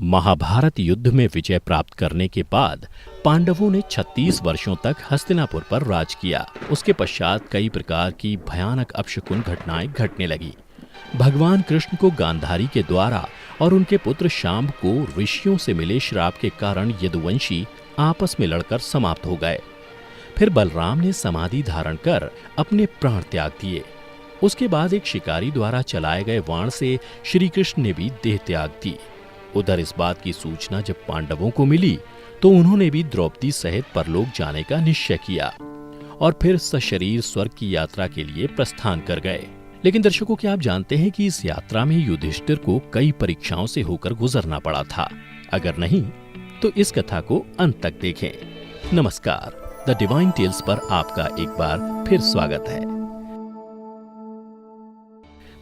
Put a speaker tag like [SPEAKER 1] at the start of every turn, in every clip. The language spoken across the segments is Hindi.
[SPEAKER 1] महाभारत युद्ध में विजय प्राप्त करने के बाद पांडवों ने 36 वर्षों तक हस्तिनापुर पर राज किया। उसके पश्चात कई प्रकार की भयानक अपशकुन घटनाएं घटने लगी। भगवान कृष्ण को गांधारी के द्वारा और उनके पुत्र शांब को ऋषियों से मिले श्राप के कारण यदुवंशी आपस में लड़कर समाप्त हो गए। फिर बलराम ने समाधि धारण कर अपने प्राण त्याग दिए। उसके बाद एक शिकारी द्वारा चलाए गए वाण से श्री कृष्ण ने भी देह त्याग दी। उधर इस बात की सूचना जब पांडवों को मिली तो उन्होंने भी द्रौपदी सहित परलोक जाने का निश्चय किया और फिर सशरीर स्वर्ग की यात्रा के लिए प्रस्थान कर गए। लेकिन दर्शकों, क्या आप जानते हैं कि इस यात्रा में युधिष्ठिर को कई परीक्षाओं से होकर गुजरना पड़ा था? अगर नहीं तो इस कथा को अंत तक देखें। नमस्कार, द डिवाइन टेल्स पर आपका एक बार फिर स्वागत है।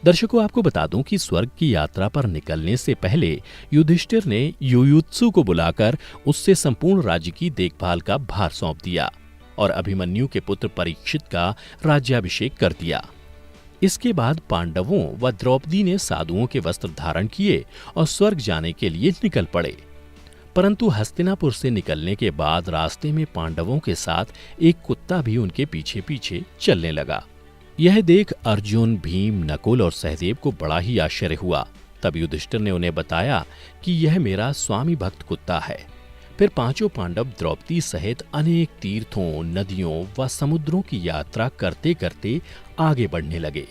[SPEAKER 1] दर्शकों, आपको बता दूं कि स्वर्ग की यात्रा पर निकलने से पहले युधिष्ठिर ने युयुत्सु को बुलाकर उससे संपूर्ण राज्य की देखभाल का भार सौंप दिया और अभिमन्यु के पुत्र परीक्षित का राज्याभिषेक कर दिया। इसके बाद पांडवों व द्रौपदी ने साधुओं के वस्त्र धारण किए और स्वर्ग जाने के लिए निकल पड़े। परंतु हस्तिनापुर से निकलने के बाद रास्ते में पांडवों के साथ एक कुत्ता भी उनके पीछे पीछे चलने लगा। यह देख अर्जुन, भीम, नकुल और सहदेव को बड़ा ही आश्चर्य हुआ। तब युधिष्ठिर ने उन्हें बताया कि यह मेरा स्वामी भक्त कुत्ता है। फिर पांचों पांडव द्रौपदी सहित अनेक तीर्थों, नदियों व समुद्रों की यात्रा करते करते आगे बढ़ने लगे।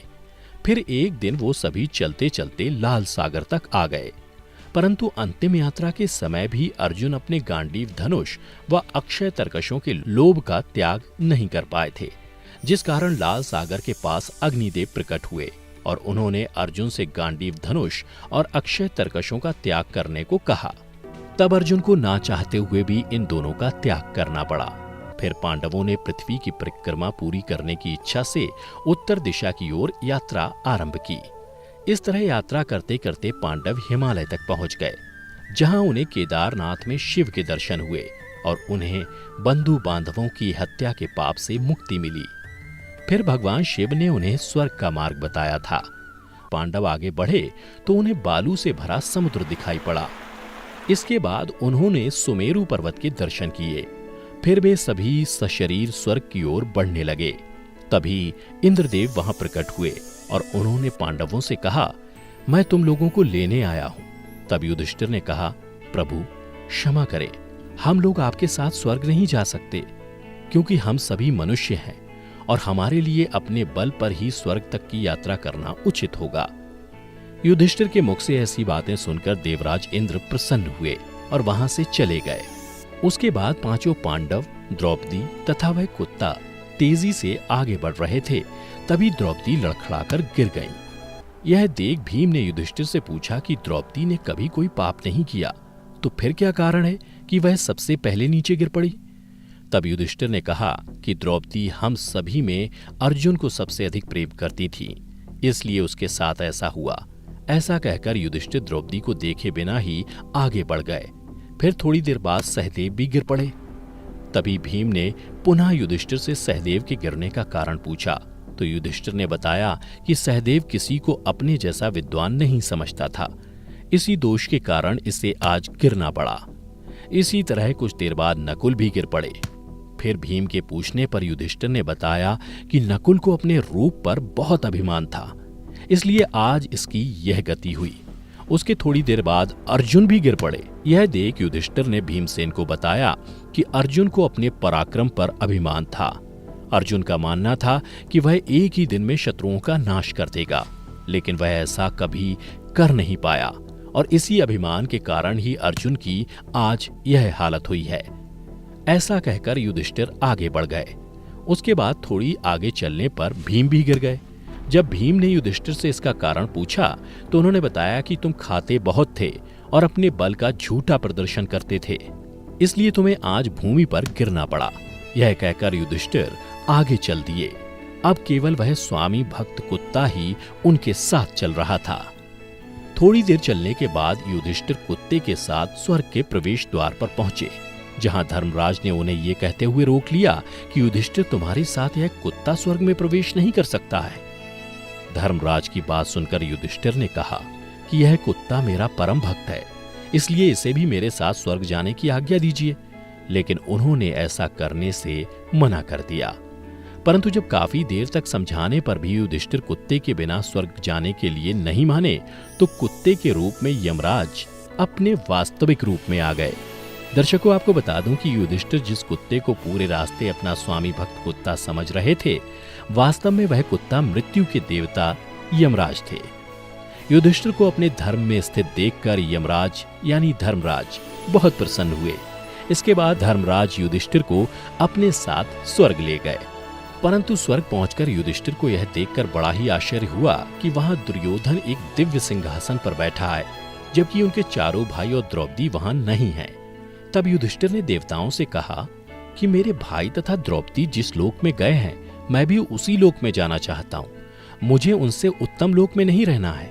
[SPEAKER 1] फिर एक दिन वो सभी चलते चलते लाल सागर तक आ गए। परंतु अंतिम यात्रा के समय भी अर्जुन अपने गांडीव धनुष व अक्षय तरकशों के लोभ का त्याग नहीं कर पाए थे, जिस कारण लाल सागर के पास अग्निदेव प्रकट हुए और उन्होंने अर्जुन से गांडीव धनुष और अक्षय तरकशों का त्याग करने को कहा। तब अर्जुन को ना चाहते हुए भी इन दोनों का त्याग करना पड़ा। फिर पांडवों ने पृथ्वी की परिक्रमा पूरी करने की इच्छा से उत्तर दिशा की ओर यात्रा आरंभ की। इस तरह यात्रा करते करते पांडव हिमालय तक पहुंच गए, जहां उन्हें केदारनाथ में शिव के दर्शन हुए और उन्हें बंधु बांधवों की हत्या के पाप से मुक्ति मिली। फिर भगवान शिव ने उन्हें स्वर्ग का मार्ग बताया था। पांडव आगे बढ़े तो उन्हें बालू से भरा समुद्र दिखाई पड़ा। इसके बाद उन्होंने सुमेरु पर्वत के दर्शन किए। फिर वे सभी सशरीर स्वर्ग की ओर बढ़ने लगे। तभी इंद्रदेव वहां प्रकट हुए और उन्होंने पांडवों से कहा, मैं तुम लोगों को लेने आया हूं। तब युधिष्ठिर ने कहा, प्रभु क्षमा करें, हम लोग आपके साथ स्वर्ग नहीं जा सकते, क्योंकि हम सभी मनुष्य हैं और हमारे लिए अपने बल पर ही स्वर्ग तक की यात्रा करना उचित होगा। युधिष्ठिर के मुख से ऐसी बातें सुनकर देवराज इंद्र प्रसन्न हुए और वहां से चले गए। उसके बाद पांचों पांडव, द्रौपदी तथा वह कुत्ता तेजी से आगे बढ़ रहे थे। तभी द्रौपदी लड़खड़ाकर गिर गईं। यह देख भीम ने युधिष्ठिर से पूछा कि द्रौपदी ने कभी कोई पाप नहीं किया, तो फिर क्या कारण है कि वह सबसे पहले नीचे गिर पड़ी? तब युधिष्ठिर ने कहा कि द्रौपदी हम सभी में अर्जुन को सबसे अधिक प्रेम करती थी, इसलिए उसके साथ ऐसा हुआ। ऐसा कहकर युधिष्ठिर द्रौपदी को देखे बिना ही आगे बढ़ गए। फिर थोड़ी देर बाद सहदेव भी गिर पड़े। तभी भीम ने पुनः युधिष्ठिर से सहदेव के गिरने का कारण पूछा तो युधिष्ठिर ने बताया कि सहदेव किसी को अपने जैसा विद्वान नहीं समझता था, इसी दोष के कारण इसे आज गिरना पड़ा। इसी तरह कुछ देर बाद नकुल भी गिर पड़े। फिर भीम के पूछने पर युधिष्ठिर ने बताया कि नकुल को अपने रूप पर बहुत अभिमान था, इसलिए आज इसकी यह गति हुई। उसके थोड़ी देर बाद अर्जुन भी गिर पड़े। यह देख युधिष्ठिर ने भीमसेन को बताया कि अर्जुन को अपने पराक्रम पर अभिमान था। अर्जुन का मानना था कि वह एक ही दिन में शत्रुओं का नाश कर देगा, लेकिन वह ऐसा कभी कर नहीं पाया और इसी अभिमान के कारण ही अर्जुन की आज यह हालत हुई है। ऐसा कहकर युधिष्ठिर आगे बढ़ गए। उसके बाद थोड़ी आगे चलने पर भीम भी गिर गए। जब भीम ने युधिष्ठिर से इसका कारण पूछा तो उन्होंने बताया कि तुम खाते बहुत थे और अपने बल का झूठा प्रदर्शन करते थे, इसलिए तुम्हें आज भूमि पर गिरना पड़ा। यह कहकर युधिष्ठिर आगे चल दिए। अब केवल वह स्वामी भक्त कुत्ता ही उनके साथ चल रहा था। थोड़ी देर चलने के बाद युधिष्ठिर कुत्ते के साथ स्वर्ग के प्रवेश द्वार पर पहुंचे, जहां धर्मराज ने उन्हें यह कहते हुए रोक लिया कि युधिष्ठिर तुम्हारे साथ यह कुत्ता स्वर्ग में प्रवेश नहीं कर सकता है। धर्मराज की बात सुनकर युधिष्ठिर ने कहा कि यह कुत्ता मेरा परम भक्त है, इसलिए इसे भी मेरे साथ स्वर्ग जाने की आज्ञा दीजिए। लेकिन उन्होंने ऐसा करने से मना कर दिया। परंतु जब काफी देर तक समझाने पर भी युधिष्ठिर कुत्ते के बिना स्वर्ग जाने के लिए नहीं माने, तो कुत्ते के रूप में यमराज अपने वास्तविक रूप में आ गए। दर्शकों, आपको बता दूं कि युधिष्ठिर जिस कुत्ते को पूरे रास्ते अपना स्वामी भक्त कुत्ता समझ रहे थे, वास्तव में वह कुत्ता मृत्यु के देवता यमराज थे। युधिष्ठिर को अपने धर्म में स्थित देखकर यमराज यानी धर्मराज बहुत प्रसन्न हुए। इसके बाद धर्मराज युधिष्ठिर को अपने साथ स्वर्ग ले गए। परंतु स्वर्ग पहुंचकर युधिष्ठिर को यह देखकर बड़ा ही आश्चर्य हुआ कि वहां दुर्योधन एक दिव्य सिंहासन पर बैठा है, जबकि उनके चारों भाई और द्रौपदी वहां नहीं हैं। तब युधिष्ठिर ने देवताओं से कहा कि मेरे भाई तथा द्रौपदी जिस लोक में गए हैं, मैं भी उसी लोक में जाना चाहता हूं। मुझे उनसे उत्तम लोक में नहीं रहना है।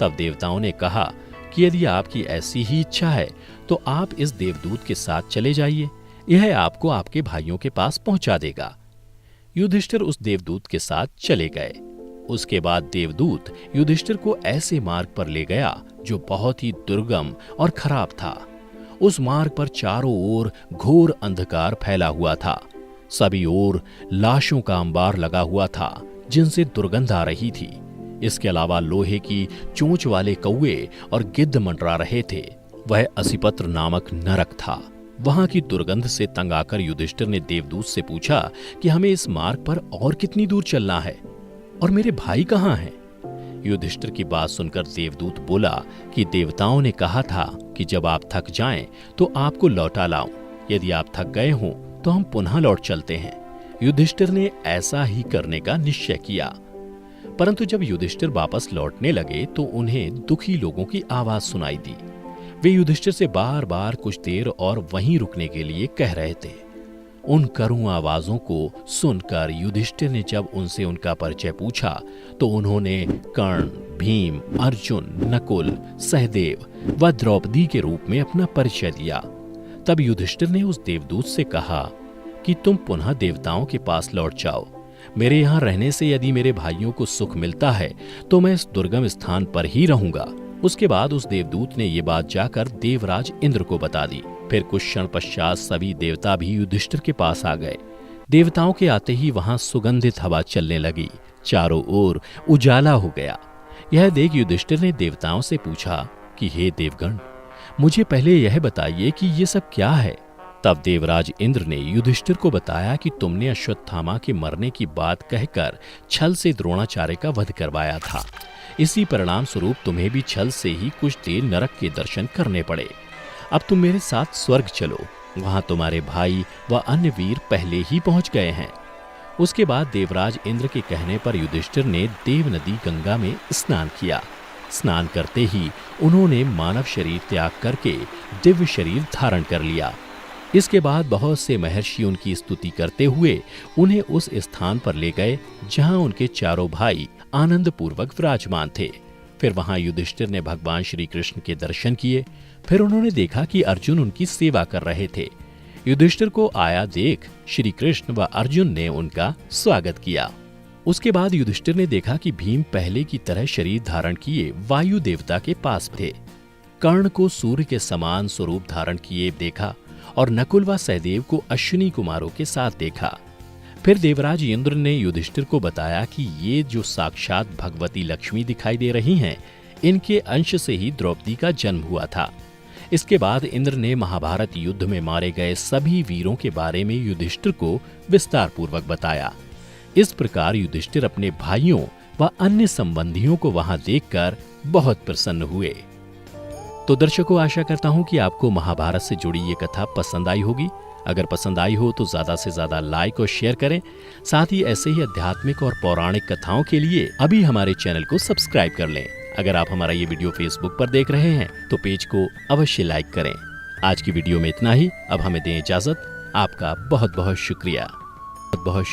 [SPEAKER 1] तब देवताओं ने कहा कि यदि आपकी ऐसी ही इच्छा है तो आप इस देवदूत के साथ चले जाइए, यह आपको आपके भाइयों के पास पहुंचा देगा। युधिष्ठिर उस देवदूत के साथ चले गए। उसके बाद देवदूत युधिष्ठिर को ऐसे मार्ग पर ले गया जो बहुत ही दुर्गम और खराब था। उस मार्ग पर चारों ओर घोर अंधकार फैला हुआ था। सभी ओर लाशों का अंबार लगा हुआ था जिनसे दुर्गंध आ रही थी। इसके अलावा लोहे की चोंच वाले कौवे और गिद्ध मंडरा रहे थे। वह असिपत्र नामक नरक था। वहां की दुर्गंध से तंग आकर युधिष्ठिर ने देवदूत से पूछा कि हमें इस मार्ग पर और कितनी दूर चलना है और मेरे भाई कहाँ हैं? युधिष्ठिर की बात सुनकर देवदूत बोला कि देवताओं ने कहा था कि जब आप थक जाएं तो आपको लौटा लाऊं। यदि आप थक गए हों तो हम पुनः लौट चलते हैं। युधिष्ठिर ने ऐसा ही करने का निश्चय किया। परंतु जब युधिष्ठिर वापस लौटने लगे तो उन्हें दुखी लोगों की आवाज सुनाई दी। वे युधिष्ठिर से बार बार कुछ देर और वहीं रुकने के लिए कह रहे थे। उन करुण आवाजों को सुनकर युधिष्ठिर ने जब उनसे उनका परिचय पूछा तो उन्होंने कर्ण, भीम, अर्जुन, नकुल, सहदेव व द्रौपदी के रूप में अपना परिचय दिया। तब युधिष्ठिर ने उस देवदूत से कहा कि तुम पुनः देवताओं के पास लौट जाओ। मेरे यहाँ रहने से यदि मेरे भाइयों को सुख मिलता है तो मैं इस दुर्गम स्थान पर ही रहूंगा। उसके बाद उस देवदूत ने ये बात जाकर देवराज इंद्र को बता दी। फिर कुछ क्षण पश्चात सभी देवता भी युधिष्ठिर के पास आ गए। देवताओं के आते ही वहां सुगंधित हवा चलने लगी। चारों ओर उजाला हो गया। यह देख युधिष्ठिर ने देवताओं से पूछा कि हे देवगण, मुझे पहले यह बताइए कि ये सब क्या है? तब देवराज इंद्र ने युधिष्ठिर को बताया कि तुमने अश्वत्थामा के मरने की बात कहकर छल से द्रोणाचार्य का वध करवाया था। इसी परिणाम स्वरूप तुम्हें भी छल से ही कुछ देर नरक के दर्शन करने पड़े। अब तुम मेरे साथ स्वर्ग चलो, वहां तुम्हारे भाई व अन्य वीर पहले ही पहुंच गए हैं। उसके बाद देवराज इंद्र के कहने पर युधिष्ठिर ने देव नदी गंगा में स्नान किया। स्नान करते ही उन्होंने मानव शरीर त्याग करके दिव्य शरीर धारण कर लिया। इसके बाद बहुत से महर्षि उनकी स्तुति करते हुए उन्हें उस स्थान पर ले गए जहां उनके चारों भाई आनंद पूर्वक विराजमान थे। फिर वहां युधिष्ठिर ने भगवान श्री कृष्ण के दर्शन किए। फिर उन्होंने देखा कि अर्जुन उनकी सेवा कर रहे थे। युधिष्ठिर को आया देख श्री कृष्ण व अर्जुन ने उनका स्वागत किया। उसके बाद युधिष्ठिर ने देखा कि भीम पहले की तरह शरीर धारण किए वायु देवता के पास थे। कर्ण को सूर्य के समान स्वरूप धारण किए देखा और नकुल व सहदेव को अश्विनी कुमारों के साथ देखा। फिर देवराज इंद्र ने युधिष्ठिर को बताया कि ये जो साक्षात भगवती लक्ष्मी दिखाई दे रही हैं, इनके अंश से ही द्रौपदी का जन्म हुआ था। इसके बाद इंद्र ने महाभारत युद्ध में मारे गए सभी वीरों के बारे में युधिष्ठिर को विस्तार पूर्वक बताया। इस प्रकार युधिष्ठिर अपने भाइयों व अन्य संबंधियों को वहां देखकर बहुत प्रसन्न हुए। तो दर्शकों, आशा करता हूं कि आपको महाभारत से जुड़ी ये कथा पसंद आई होगी। अगर पसंद आई हो तो ज्यादा से ज्यादा लाइक और शेयर करें। साथ ही ऐसे ही आध्यात्मिक और पौराणिक कथाओं के लिए अभी हमारे चैनल को सब्सक्राइब कर लें। अगर आप हमारा ये वीडियो फेसबुक पर देख रहे हैं तो पेज को अवश्य लाइक करें। आज की वीडियो में इतना ही। अब हमें दें इजाजत। आपका बहुत बहुत शुक्रिया। बहुत